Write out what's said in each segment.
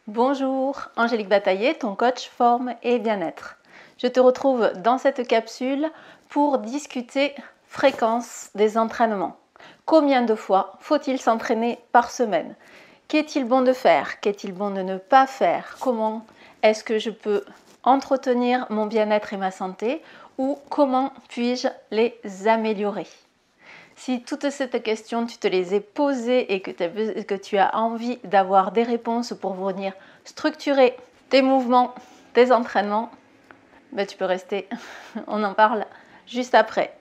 Bonjour, Angélique Bataillé, ton coach forme et bien-être. Je te retrouve dans cette capsule pour discuter fréquence des entraînements. Combien de fois faut-il s'entraîner par semaine? Qu'est-il bon de faire? Qu'est-il bon de ne pas faire? Comment est-ce que je peux entretenir mon bien-être et ma santé? Ou comment puis-je les améliorer? Si toutes ces questions, tu te les es posées et que tu as envie d'avoir des réponses pour venir structurer tes mouvements, tes entraînements, ben tu peux rester, on en parle juste après.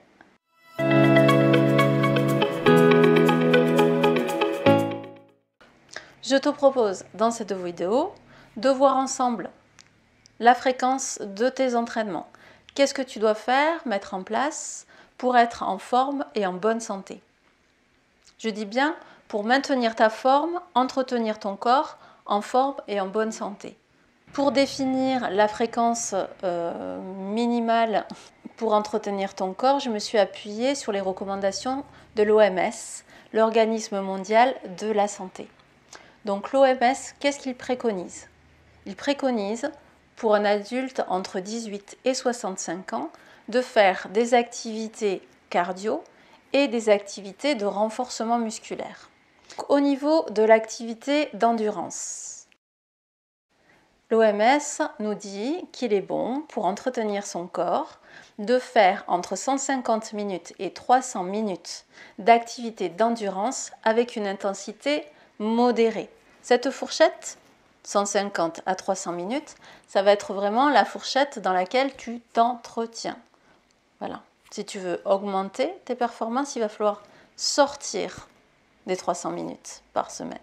Je te propose dans cette vidéo de voir ensemble la fréquence de tes entraînements. Qu'est-ce que tu dois faire, mettre en place pour être en forme et en bonne santé? Je dis bien pour maintenir ta forme, entretenir ton corps en forme et en bonne santé. Pour définir la fréquence minimale pour entretenir ton corps, je me suis appuyée sur les recommandations de l'OMS, l'Organisme mondial de la santé. Donc l'OMS, qu'est-ce qu'il préconise? Il préconise pour un adulte entre 18 et 65 ans de faire des activités cardio et des activités de renforcement musculaire. Au niveau de l'activité d'endurance, l'OMS nous dit qu'il est bon pour entretenir son corps de faire entre 150 minutes et 300 minutes d'activité d'endurance avec une intensité modérée. Cette fourchette, 150 à 300 minutes, ça va être vraiment la fourchette dans laquelle tu t'entretiens. Voilà. Si tu veux augmenter tes performances, il va falloir sortir des 300 minutes par semaine.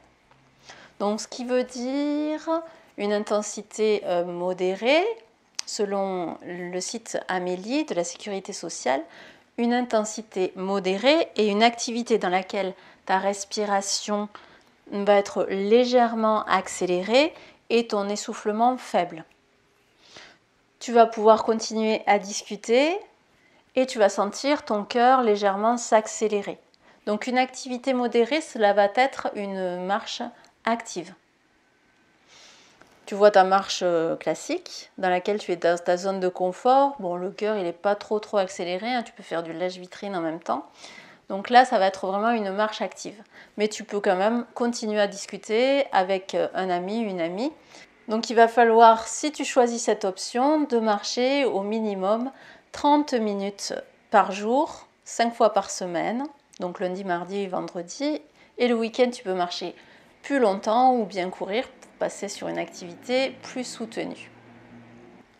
Donc, ce qui veut dire une intensité modérée, selon le site Amélie de la Sécurité sociale, une intensité modérée et une activité dans laquelle ta respiration va être légèrement accélérée et ton essoufflement faible. Tu vas pouvoir continuer à discuter et tu vas sentir ton cœur légèrement s'accélérer. Donc une activité modérée, cela va être une marche active. Tu vois ta marche classique dans laquelle tu es dans ta zone de confort. Bon, le cœur, il n'est pas trop accéléré, hein, tu peux faire du lèche-vitrine en même temps. Donc là, ça va être vraiment une marche active. Mais tu peux quand même continuer à discuter avec un ami, une amie. Donc il va falloir, si tu choisis cette option, de marcher au minimum 30 minutes par jour, 5 fois par semaine. Donc lundi, mardi et vendredi. Et le week-end, tu peux marcher plus longtemps ou bien courir pour passer sur une activité plus soutenue.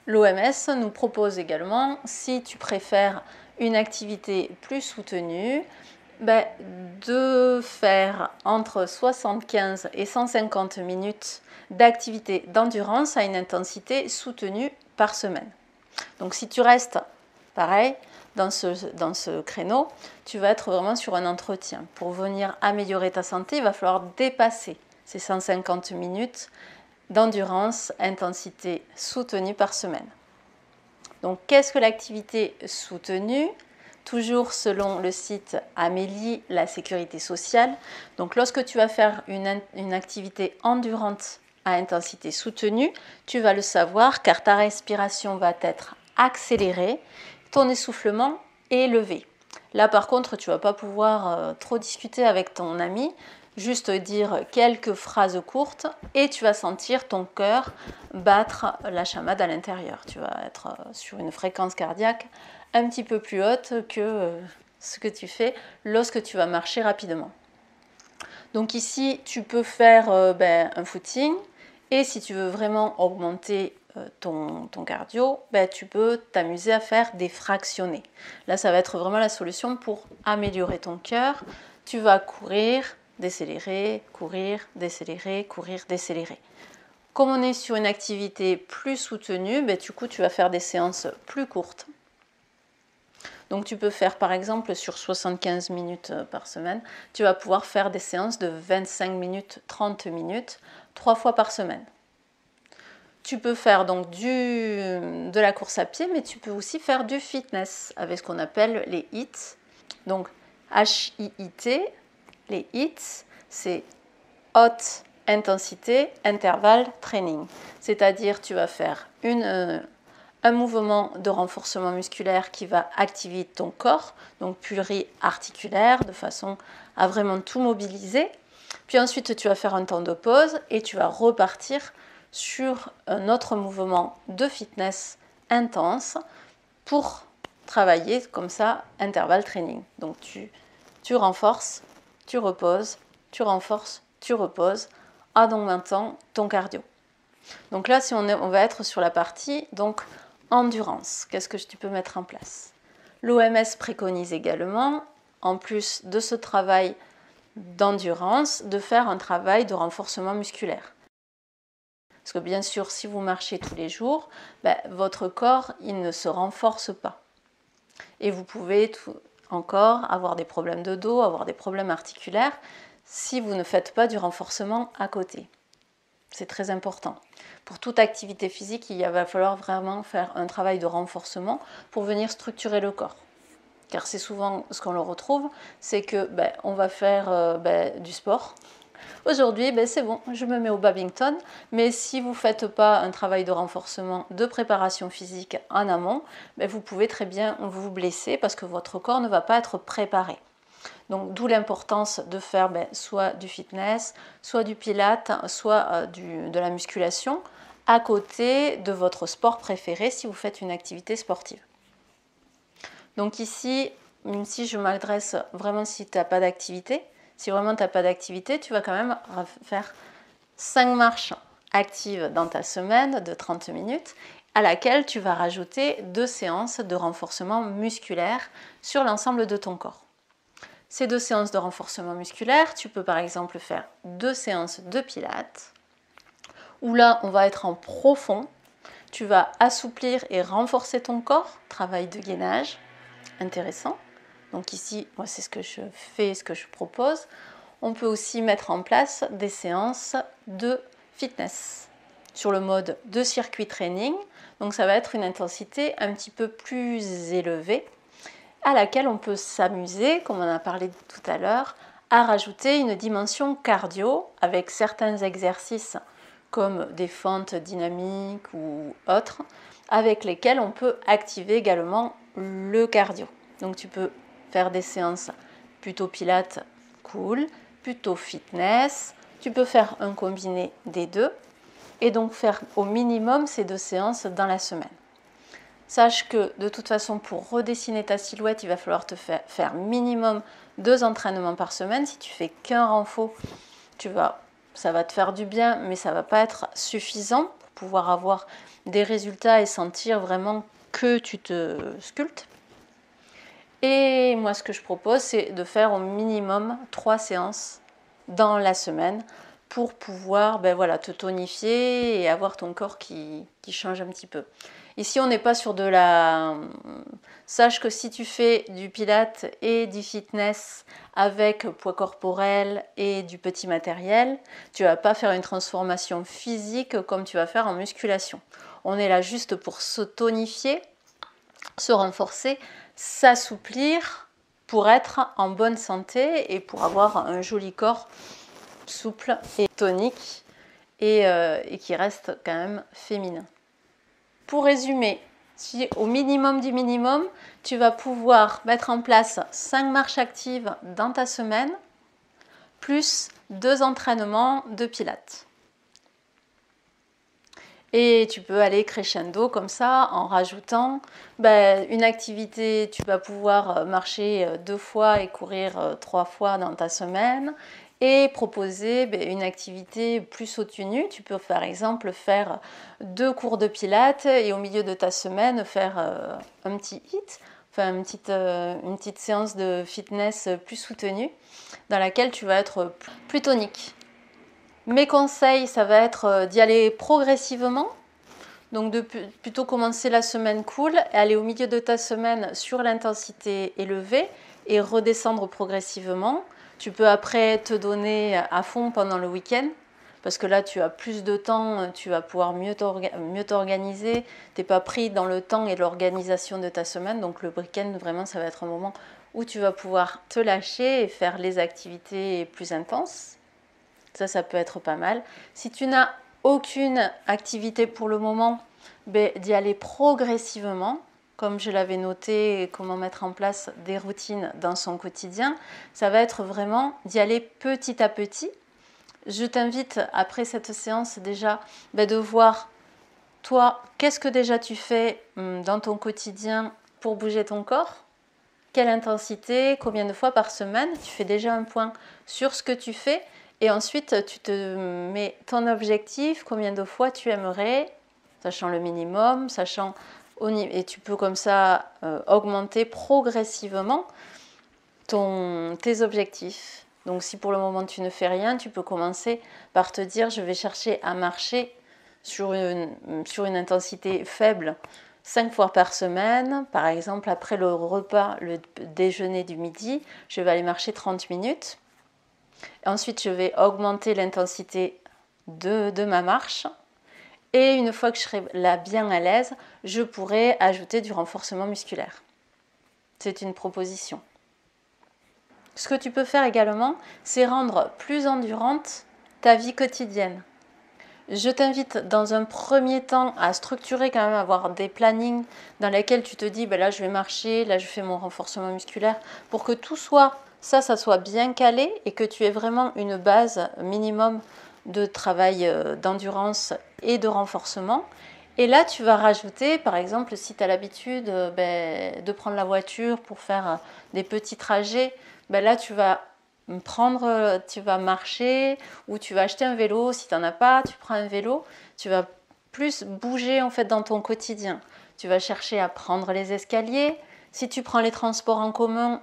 L'OMS nous propose également, si tu préfères une activité plus soutenue, de faire entre 75 et 150 minutes d'activité d'endurance à une intensité soutenue par semaine. Donc si tu restes pareil dans ce créneau, tu vas être vraiment sur un entretien. Pour venir améliorer ta santé, il va falloir dépasser ces 150 minutes d'endurance, intensité soutenue par semaine. Donc qu'est-ce que l'activité soutenue? Toujours selon le site Amélie, la Sécurité sociale. Donc lorsque tu vas faire une activité endurante à intensité soutenue, tu vas le savoir car ta respiration va être accélérée, ton essoufflement élevé. Là par contre, tu ne vas pas pouvoir trop discuter avec ton ami, juste dire quelques phrases courtes et tu vas sentir ton cœur battre la chamade à l'intérieur. Tu vas être sur une fréquence cardiaque un petit peu plus haute que ce que tu fais lorsque tu vas marcher rapidement. Donc ici, tu peux faire un footing et si tu veux vraiment augmenter ton cardio, tu peux t'amuser à faire des fractionnés. Là, ça va être vraiment la solution pour améliorer ton cœur. Tu vas courir, décélérer, courir, décélérer, courir, décélérer. Comme on est sur une activité plus soutenue, du coup, tu vas faire des séances plus courtes. Donc tu peux faire par exemple sur 75 minutes par semaine, tu vas pouvoir faire des séances de 25 minutes, 30 minutes, 3 fois par semaine. Tu peux faire donc de la course à pied, mais tu peux aussi faire du fitness avec ce qu'on appelle les HIIT. Donc HIIT, les HIIT, c'est Hot intensité, intervalle, training. C'est-à-dire tu vas faire un mouvement de renforcement musculaire qui va activer ton corps, donc pluriarticulaire, de façon à vraiment tout mobiliser. Puis ensuite, tu vas faire un temps de pause et tu vas repartir sur un autre mouvement de fitness intense pour travailler comme ça, intervalle training. Donc tu renforces, tu reposes, tu renforces, tu reposes, en augmentant ton cardio. Donc là, si on va être sur la partie donc endurance. Qu'est-ce que tu peux mettre en place? L'OMS préconise également, en plus de ce travail d'endurance, de faire un travail de renforcement musculaire. Parce que bien sûr, si vous marchez tous les jours, votre corps, il ne se renforce pas. Et vous pouvez encore avoir des problèmes de dos, avoir des problèmes articulaires, si vous ne faites pas du renforcement à côté. C'est très important. Pour toute activité physique, il va falloir vraiment faire un travail de renforcement pour venir structurer le corps. Car c'est souvent ce qu'on le retrouve, c'est que on va faire du sport. Aujourd'hui, c'est bon, je me mets au badminton, mais si vous ne faites pas un travail de renforcement, de préparation physique en amont, vous pouvez très bien vous blesser parce que votre corps ne va pas être préparé. Donc d'où l'importance de faire soit du fitness, soit du pilates, soit de la musculation à côté de votre sport préféré si vous faites une activité sportive. Donc ici, même si je m'adresse vraiment si tu n'as pas d'activité, si vraiment tu n'as pas d'activité, tu vas quand même faire 5 marches actives dans ta semaine de 30 minutes à laquelle tu vas rajouter 2 séances de renforcement musculaire sur l'ensemble de ton corps. Ces 2 séances de renforcement musculaire, tu peux par exemple faire 2 séances de pilates, où là on va être en profond, tu vas assouplir et renforcer ton corps, travail de gainage, intéressant. Donc ici, moi c'est ce que je fais, ce que je propose. On peut aussi mettre en place des séances de fitness sur le mode de circuit training. Donc ça va être une intensité un petit peu plus élevée, à laquelle on peut s'amuser, comme on a parlé tout à l'heure, à rajouter une dimension cardio avec certains exercices comme des fentes dynamiques ou autres, avec lesquels on peut activer également le cardio. Donc tu peux faire des séances plutôt pilates, cool, plutôt fitness, tu peux faire un combiné des deux et donc faire au minimum ces 2 séances dans la semaine. Sache que de toute façon, pour redessiner ta silhouette, il va falloir te faire minimum 2 entraînements par semaine. Si tu fais qu'un renfort, ça va te faire du bien, mais ça ne va pas être suffisant pour pouvoir avoir des résultats et sentir vraiment que tu te sculptes. Et moi, ce que je propose, c'est de faire au minimum 3 séances dans la semaine pour pouvoir te tonifier et avoir ton corps qui change un petit peu. Ici, on n'est pas sur de la... Sache que si tu fais du pilates et du fitness avec poids corporel et du petit matériel, tu ne vas pas faire une transformation physique comme tu vas faire en musculation. On est là juste pour se tonifier, se renforcer, s'assouplir pour être en bonne santé et pour avoir un joli corps souple et tonique et qui reste quand même féminin. Pour résumer, si au minimum du minimum, tu vas pouvoir mettre en place 5 marches actives dans ta semaine, plus 2 entraînements de pilates. Et tu peux aller crescendo comme ça en rajoutant une activité, tu vas pouvoir marcher 2 fois et courir 3 fois dans ta semaine et proposer une activité plus saut nu. Tu peux par exemple faire 2 cours de pilates et au milieu de ta semaine faire un petit HIIT, enfin une petite séance de fitness plus soutenue dans laquelle tu vas être plus tonique. Mes conseils, ça va être d'y aller progressivement. Donc de plutôt commencer la semaine cool, aller au milieu de ta semaine sur l'intensité élevée et redescendre progressivement. Tu peux après te donner à fond pendant le week-end parce que là tu as plus de temps, tu vas pouvoir mieux t'organiser. Tu n'es pas pris dans le temps et l'organisation de ta semaine. Donc le week-end, vraiment, ça va être un moment où tu vas pouvoir te lâcher et faire les activités plus intenses. Ça peut être pas mal. Si tu n'as aucune activité pour le moment, d'y aller progressivement, comme je l'avais noté, comment mettre en place des routines dans son quotidien. Ça va être vraiment d'y aller petit à petit. Je t'invite, après cette séance déjà, de voir, toi, qu'est-ce que déjà tu fais dans ton quotidien pour bouger ton corps? Quelle intensité, combien de fois par semaine? Tu fais déjà un point sur ce que tu fais et ensuite tu te mets ton objectif, combien de fois tu aimerais, sachant le minimum, sachant et tu peux comme ça augmenter progressivement tes objectifs. Donc si pour le moment tu ne fais rien, tu peux commencer par te dire je vais chercher à marcher sur une intensité faible 5 fois par semaine. Par exemple, après le repas, le déjeuner du midi, je vais aller marcher 30 minutes. Ensuite, je vais augmenter l'intensité de ma marche. Et une fois que je serai là bien à l'aise, je pourrai ajouter du renforcement musculaire. C'est une proposition. Ce que tu peux faire également, c'est rendre plus endurante ta vie quotidienne. Je t'invite dans un premier temps à structurer quand même, avoir des plannings dans lesquels tu te dis, là je vais marcher, là je fais mon renforcement musculaire, pour que tout soit, ça soit bien calé et que tu aies vraiment une base minimum de travail d'endurance et de renforcement. Et là, tu vas rajouter, par exemple, si tu as l'habitude de prendre la voiture pour faire des petits trajets, là, tu vas marcher ou tu vas acheter un vélo. Si tu n'en as pas, tu prends un vélo. Tu vas plus bouger en fait dans ton quotidien. Tu vas chercher à prendre les escaliers. Si tu prends les transports en commun,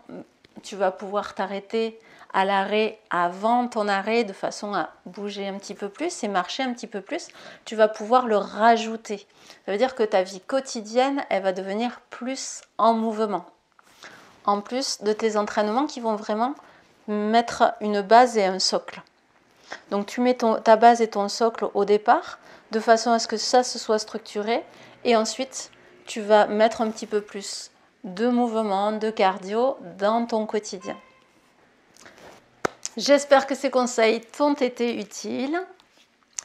tu vas pouvoir t'arrêter à l'arrêt avant ton arrêt de façon à bouger un petit peu plus et marcher un petit peu plus. Tu vas pouvoir le rajouter. Ça veut dire que ta vie quotidienne, elle va devenir plus en mouvement. En plus de tes entraînements qui vont vraiment mettre une base et un socle. Donc tu mets ta base et ton socle au départ de façon à ce que ça se soit structuré et ensuite tu vas mettre un petit peu plus de mouvement, de cardio dans ton quotidien. J'espère que ces conseils t'ont été utiles.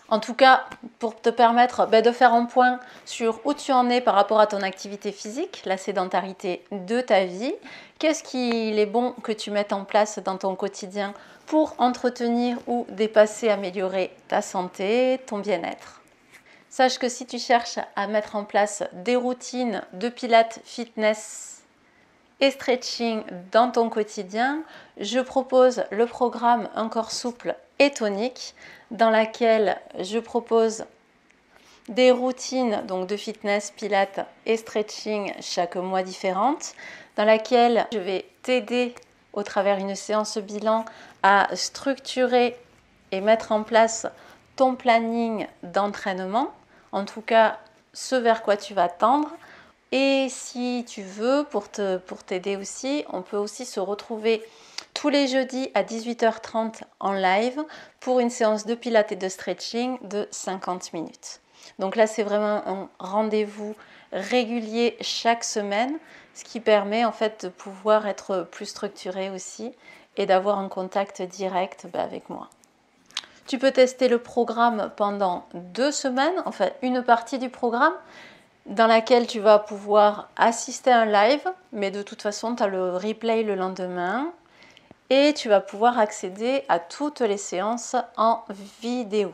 En tout cas, pour te permettre de faire un point sur où tu en es par rapport à ton activité physique, la sédentarité de ta vie, qu'est-ce qu'il est bon que tu mettes en place dans ton quotidien pour entretenir ou dépasser, améliorer ta santé, ton bien-être. Sache que si tu cherches à mettre en place des routines de pilates, fitness et stretching dans ton quotidien, je propose le programme Un corps souple et tonique dans laquelle je propose des routines donc de fitness, pilates et stretching chaque mois différentes, dans laquelle je vais t'aider au travers d'une séance bilan à structurer et mettre en place ton planning d'entraînement, en tout cas ce vers quoi tu vas tendre. Et si tu veux, pour t'aider aussi, on peut aussi se retrouver tous les jeudis à 18h30 en live pour une séance de pilates et de stretching de 50 minutes. Donc là, c'est vraiment un rendez-vous régulier chaque semaine, ce qui permet en fait de pouvoir être plus structuré aussi et d'avoir un contact direct avec moi. Tu peux tester le programme pendant 2 semaines, enfin une partie du programme, dans laquelle tu vas pouvoir assister à un live, mais de toute façon, tu as le replay le lendemain et tu vas pouvoir accéder à toutes les séances en vidéo.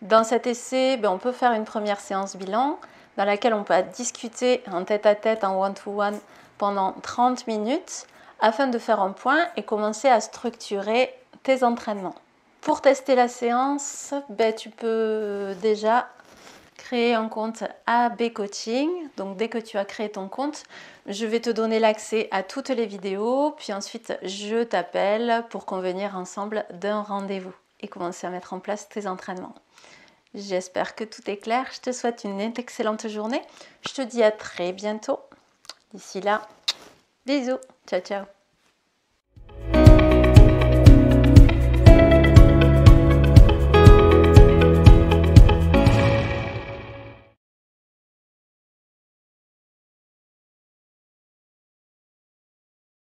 Dans cet essai, on peut faire une première séance bilan dans laquelle on peut discuter en tête-à-tête, en one-to-one pendant 30 minutes afin de faire un point et commencer à structurer tes entraînements. Pour tester la séance, tu peux déjà créer un compte AB Coaching. Donc dès que tu as créé ton compte, je vais te donner l'accès à toutes les vidéos, puis ensuite je t'appelle pour convenir ensemble d'un rendez-vous et commencer à mettre en place tes entraînements. J'espère que tout est clair. Je te souhaite une excellente journée. Je te dis à très bientôt. D'ici là, bisous. Ciao, ciao.